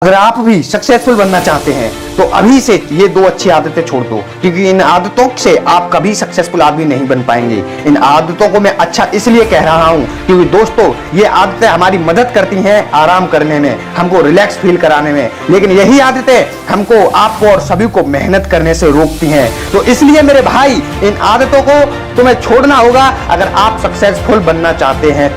अगर आप भी सक्सेसफुल बनना चाहते हैं तो अभी से ये दो अच्छी आदतें छोड़ दो, क्योंकि इन आदतों से आप कभी सक्सेसफुल आदमी नहीं बन पाएंगे। इन आदतों को मैं अच्छा इसलिए कह रहा हूं क्योंकि दोस्तों ये आदतें हमारी मदद करती हैं आराम करने में, हमको रिलैक्स फील कराने में, लेकिन यही आदतें हमको, आपको और सभी को मेहनत करने से रोकती हैं। तो इसलिए मेरे भाई इन आदतों को तुम्हें छोड़ना होगा अगर आप सक्सेसफुल बनना चाहते हैं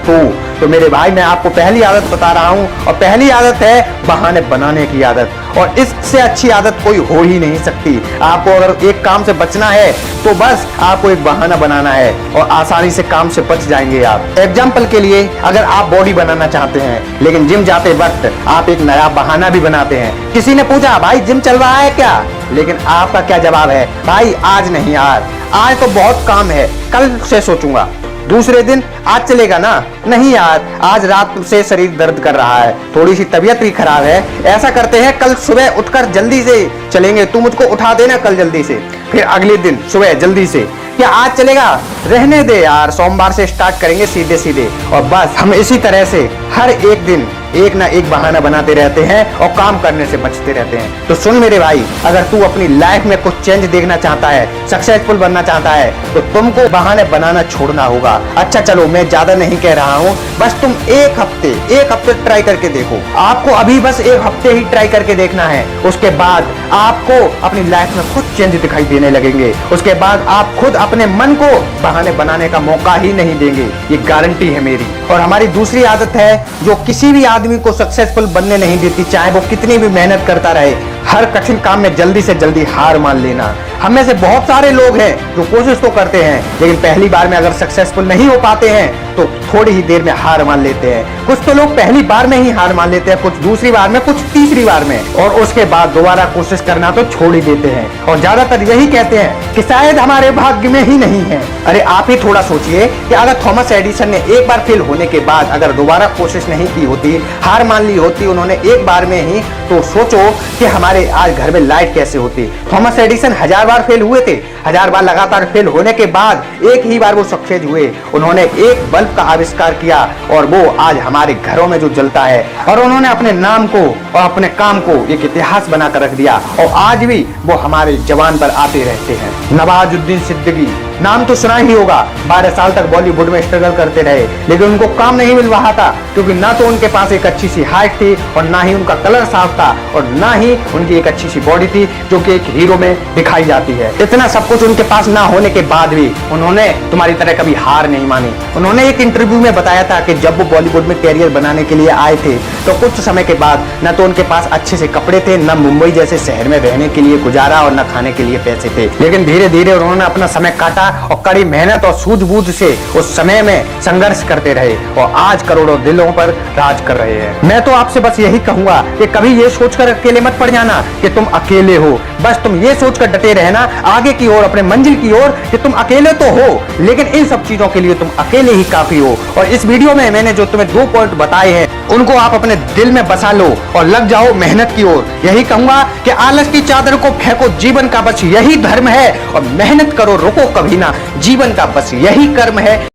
तो मेरे भाई मैं आपको पहली आदत बता रहा हूं, और पहली आदत है बहाने बनाने की आदत। और इससे अच्छी आदत कोई हो ही नहीं सकती। आपको अगर एक काम से बचना है तो बस आपको एक बहाना बनाना है और आसानी से काम से बच जाएंगे आप। एग्जाम्पल के लिए अगर आप बॉडी बनाना चाहते हैं लेकिन जिम जाते वक्त आप एक नया बहाना भी बनाते हैं। किसी ने पूछा भाई जिम चल रहा है क्या, लेकिन आपका क्या जवाब है, भाई आज नहीं यार, आज तो बहुत काम है, कल से सोचूंगा। दूसरे दिन आज चलेगा ना, नहीं यार आज रात से शरीर दर्द कर रहा है, थोड़ी सी तबीयत भी खराब है, ऐसा करते हैं कल सुबह उठकर जल्दी से चलेंगे, तू मुझको उठा देना कल जल्दी से। फिर अगले दिन सुबह जल्दी से, क्या आज चलेगा, रहने दे यार सोमवार से स्टार्ट करेंगे सीधे सीधे। और बस हम इसी तरह से हर एक दिन एक ना एक बहाना बनाते रहते हैं और काम करने से बचते रहते हैं। तो सुन मेरे भाई, अगर तू अपनी लाइफ में कुछ चेंज देखना चाहता है, सक्सेसफुल बनना चाहता है, तो तुमको बहाने बनाना छोड़ना होगा। अच्छा चलो मैं ज्यादा नहीं कह रहा हूँ, बस तुम एक हफ्ते ट्राई करके देखो। आपको अभी बस एक हफ्ते ही ट्राई करके देखना है, उसके बाद आपको अपनी लाइफ में खुद चेंज दिखाई देने लगेंगे। उसके बाद आप खुद अपने मन को बहाने बनाने का मौका ही नहीं देंगे, ये गारंटी है मेरी। और हमारी दूसरी आदत है जो किसी भी आदमी को सक्सेसफुल बनने नहीं देती, चाहे वो कितनी भी मेहनत करता रहे, हर कठिन काम में जल्दी से जल्दी हार मान लेना। हम में से बहुत सारे लोग हैं जो कोशिश तो करते हैं लेकिन पहली बार में अगर सक्सेसफुल नहीं हो पाते हैं तो थोड़ी ही देर में हार मान लेते हैं। कुछ तो लोग पहली बार में ही हार मान लेते हैं, कुछ दूसरी बार में, कुछ तीसरी बार में, और उसके बाद दोबारा कोशिश करना तो छोड़ ही देते हैं। और ज्यादातर यही कहते हैं कि शायद हमारे भाग्य में ही नहीं है। अरे आप ही थोड़ा सोचिए कि अगर थॉमस एडिसन ने एक बार फेल होने के बाद अगर दोबारा कोशिश नहीं की होती, हार मान ली होती उन्होंने एक बार में ही, तो सोचो कि हमारे आज घर में लाइट कैसे होती। थॉमस एडिसन 1000 बार फेल हुए थे, 1000 बार लगातार फेल होने के बाद एक ही बार वो सक्सेस हुए, उन्होंने एक बल्ब का आविष्कार किया और वो आज हमारे घरों में जो जलता है, और उन्होंने अपने नाम को और अपने काम को एक इतिहास बनाकर रख दिया, और आज भी वो हमारे जवान पर आते रहते हैं। नवाजुद्दीन सिद्दीकी नाम तो सुना ही होगा, 12 साल तक बॉलीवुड में स्ट्रगल करते रहे लेकिन उनको काम नहीं मिल रहा था, क्योंकि ना तो उनके पास एक अच्छी सी हाइट थी और ना ही उनका कलर साफ था और ना ही उनकी एक अच्छी सी बॉडी थी जो कि एक हीरो में दिखाई जाती है। इतना सब कुछ उनके पास ना होने के बाद भी उन्होंने तुम्हारी तरह कभी हार नहीं मानी। उन्होंने एक इंटरव्यू में बताया था कि जब वो बॉलीवुड में कैरियर बनाने के लिए आए थे तो कुछ समय के बाद न तो उनके पास अच्छे से कपड़े थे, न मुंबई जैसे शहर में रहने के लिए गुजारा और न खाने के लिए पैसे थे, लेकिन धीरे धीरे उन्होंने अपना समय काटा और कड़ी मेहनत और सूझबूझ से उस समय में संघर्ष करते रहे और आज करोड़ों दिलों पर राज कर रहे हैं। मैं तो आपसे बस यही कहूंगा कि कभी ये सोचकर अकेले मत पड़ जाना कि तुम अकेले हो, बस तुम ये सोचकर डटे रहना आगे की ओर, अपने मंजिल की ओर, कि तुम अकेले तो हो लेकिन इन सब चीजों के लिए तुम अकेले ही काफी हो। और इस वीडियो में मैंने जो तुम्हें 2 पॉइंट बताए हैं उनको आप अपने दिल में बसा लो और लग जाओ मेहनत की ओर। यही कहूंगा कि आलस की चादर को फेंको, जीवन का बस यही धर्म है, और मेहनत करो, रुको कभी ना, जीवन का बस यही कर्म है।